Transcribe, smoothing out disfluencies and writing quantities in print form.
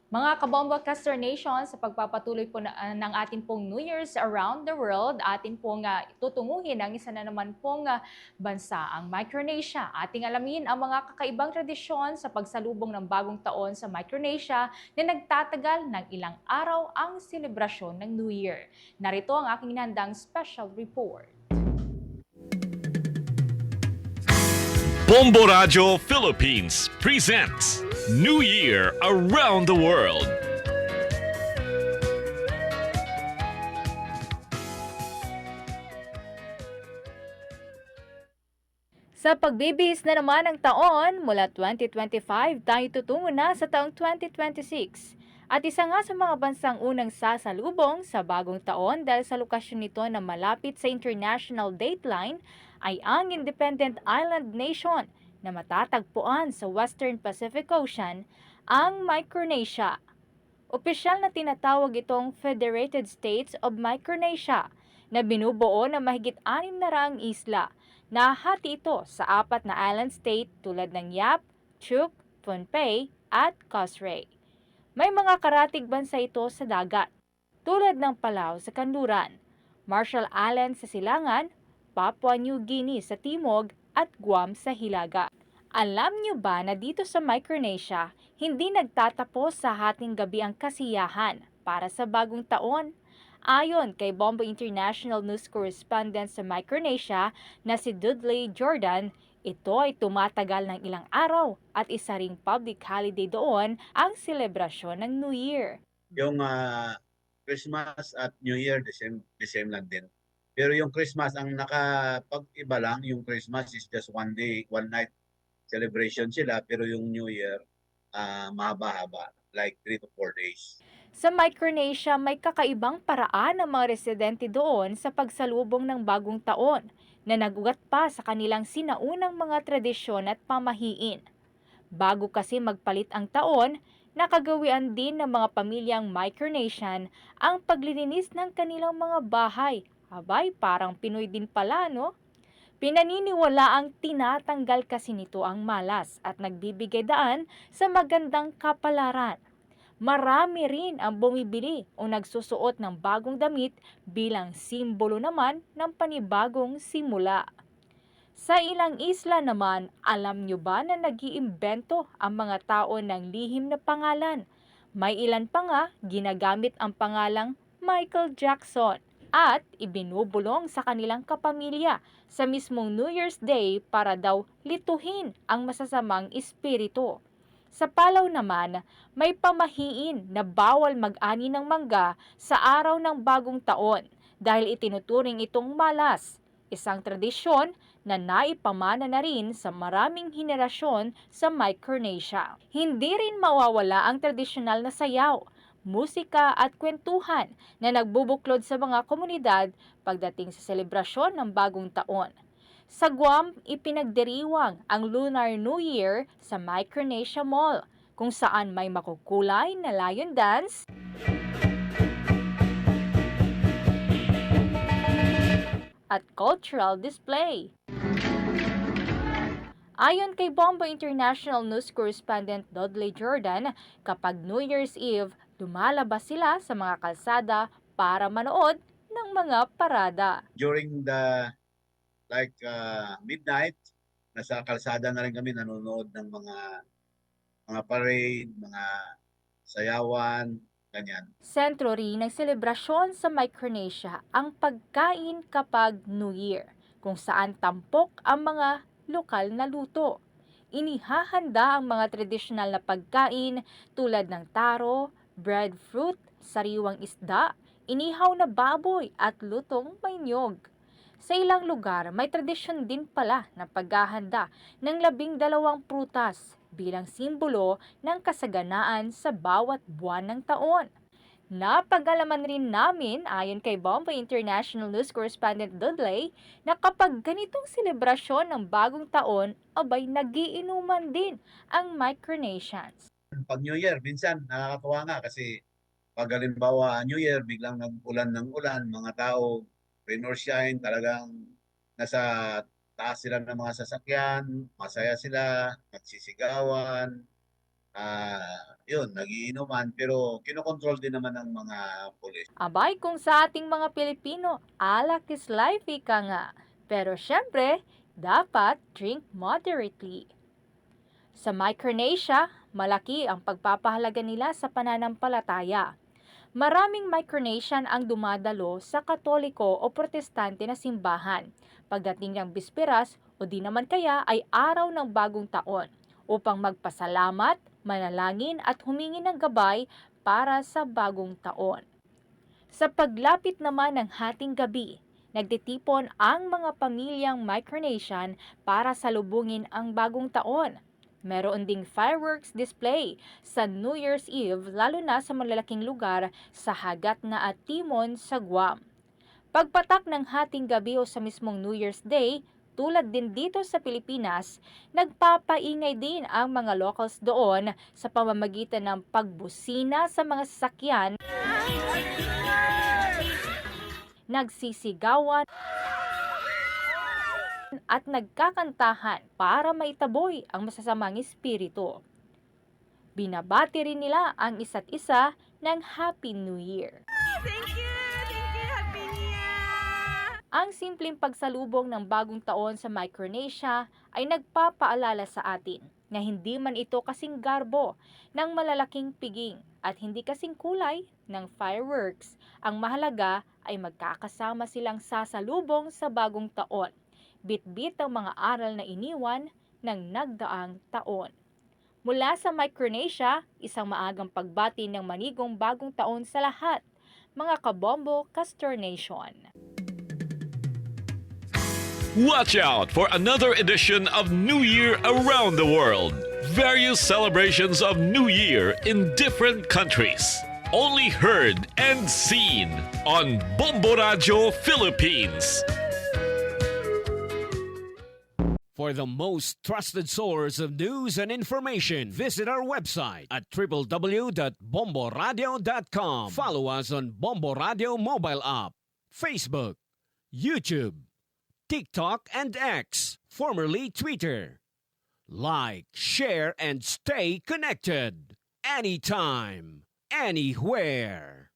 Mga kabombo-caster nation, sa pagpapatuloy po ng ating pong New Year's around the world, atin pong tutunguhin ang isa na naman pong bansa, ang Micronesia. Ating alamin ang mga kakaibang tradisyon sa pagsalubong ng bagong taon sa Micronesia na nagtatagal ng ilang araw ang selebrasyon ng New Year. Narito ang aking inhandang special report. Bombo Radio Philippines presents New Year Around the World. Sa pagbibihis na naman ng taon, mula 2025 tayo tutungo na sa taong 2026. At isa nga sa mga bansang unang sasalubong sa bagong taon dahil sa lokasyon nito na malapit sa international dateline ay ang Independent Island Nation na matatagpuan sa Western Pacific Ocean, ang Micronesia. Opisyal na tinatawag itong Federated States of Micronesia na binubuo ng mahigit 600 isla. Nahati ito sa 4 na island state tulad ng Yap, Chuuk, Pohnpei at Kosrae. May mga karatig bansa ito sa dagat, tulad ng Palau sa kanluran, Marshall Islands sa silangan, Papua New Guinea sa timog at Guam sa hilaga. Alam niyo ba na dito sa Micronesia, hindi nagtatapos sa hating gabi ang kasiyahan para sa bagong taon? Ayon kay Bombo International News Correspondent sa Micronesia na si Dudley Jordan, ito ay tumatagal ng ilang araw at isa ring public holiday doon ang selebrasyon ng New Year. Yung Christmas at New Year, the same lang din. Pero yung Christmas, ang nakapag-iba lang, yung Christmas is just one day, one night celebration sila. Pero yung New Year, mahaba-haba, like 3 to 4 days. Sa Micronesia, may kakaibang paraan ang mga residente doon sa pagsalubong ng bagong taon na nagugat pa sa kanilang sinaunang mga tradisyon at pamahiin. Bago kasi magpalit ang taon, nakagawian din ng mga pamilyang Micronesian ang paglilinis ng kanilang mga bahay. Abay, parang Pinoy din pala, no? Pinaniniwala ang tinatanggal kasi nito ang malas at nagbibigay daan sa magandang kapalaran. Marami rin ang bumibili o nagsusuot ng bagong damit bilang simbolo naman ng panibagong simula. Sa ilang isla naman, alam nyo ba na nag-iimbento ang mga tao ng lihim na pangalan? May ilan pa nga ginagamit ang pangalang Michael Jackson at ibinubulong sa kanilang kapamilya sa mismong New Year's Day para daw lituhin ang masasamang espiritu. Sa Palaw naman, may pamahiin na bawal mag-ani ng mangga sa araw ng bagong taon dahil itinuturing itong malas, isang tradisyon na naipamana na rin sa maraming henerasyon sa Micronesia. Hindi rin mawawala ang tradisyonal na sayaw, musika at kwentuhan na nagbubuklod sa mga komunidad pagdating sa selebrasyon ng bagong taon. Sa Guam, ipinagdiriwang ang Lunar New Year sa Micronesia Mall, kung saan may makukulay na lion dance, at cultural display. Ayon kay Bombo International News Correspondent Dudley Jordan, kapag New Year's Eve, lumalabas sila sa mga kalsada para manood ng mga parada. During the midnight, nasa kalsada na rin kami nanonood ng mga parade, mga sayawan, ganyan. Sentro rin ng selebrasyon sa Micronesia ang pagkain kapag New Year, kung saan tampok ang mga lokal na luto. Inihahanda ang mga tradisyonal na pagkain tulad ng taro, breadfruit, sariwang isda, inihaw na baboy at lutong may niyog. Sa ilang lugar, may tradisyon din pala na paghahanda ng 12 prutas bilang simbolo ng kasaganaan sa bawat buwan ng taon. Napag-alaman rin namin, ayon kay Bomba International News Correspondent Dudley, na kapag ganitong selebrasyon ng bagong taon, abay nagiinuman din ang Micronesians. Pag New Year, minsan nakakatuwa nga kasi pag halimbawa New Year, biglang nag-ulan ng ulan, mga tao, rain or shine, talagang nasa taas sila ng mga sasakyan, masaya sila, nagsisigawan, yun, nagiinuman pero kinokontrol din naman ng mga pulis. Abay, kung sa ating mga Pilipino, alak is life, ika nga. Pero syempre, dapat drink moderately. Sa Micronesia, malaki ang pagpapahalaga nila sa pananampalataya. Maraming Micronesian ang dumadalo sa Katoliko o Protestante na simbahan pagdating ng bisperas o di naman kaya ay araw ng bagong taon upang magpasalamat, manalangin at humingi ng gabay para sa bagong taon. Sa paglapit naman ng hating gabi, nagtitipon ang mga pamilyang Micronesian para salubungin ang bagong taon. Meron ding fireworks display sa New Year's Eve lalo na sa malalaking lugar sa Hagat na at Timon sa Guam. Pagpatak ng hating gabi o sa mismong New Year's Day, tulad din dito sa Pilipinas, nagpapaingay din ang mga locals doon sa pamamagitan ng pagbusina sa mga sasakyan, nagsisigawan, at nagkakantahan para maitaboy ang masasamang espiritu. Binabati rin nila ang isa't isa ng Happy New Year. Thank you! Happy New Year! Ang simpleng pagsalubong ng bagong taon sa Micronesia ay nagpapaalala sa atin na hindi man ito kasing garbo ng malalaking piging at hindi kasing kulay ng fireworks. Ang mahalaga ay magkakasama silang sasalubong sa bagong taon. Bit-bit ang mga aral na iniwan ng nagdaang taon. Mula sa Micronesia, isang maagang pagbati ng manigong bagong taon sa lahat, mga kabombo Castor Nation. Watch out for another edition of New Year Around the World. Various celebrations of New Year in different countries. Only heard and seen on Bombo Radio Philippines. For the most trusted source of news and information, visit our website at www.bomboradio.com. Follow us on Bombo Radio mobile app, Facebook, YouTube, TikTok, and X, formerly Twitter. Like, share, and stay connected. Anytime, anywhere.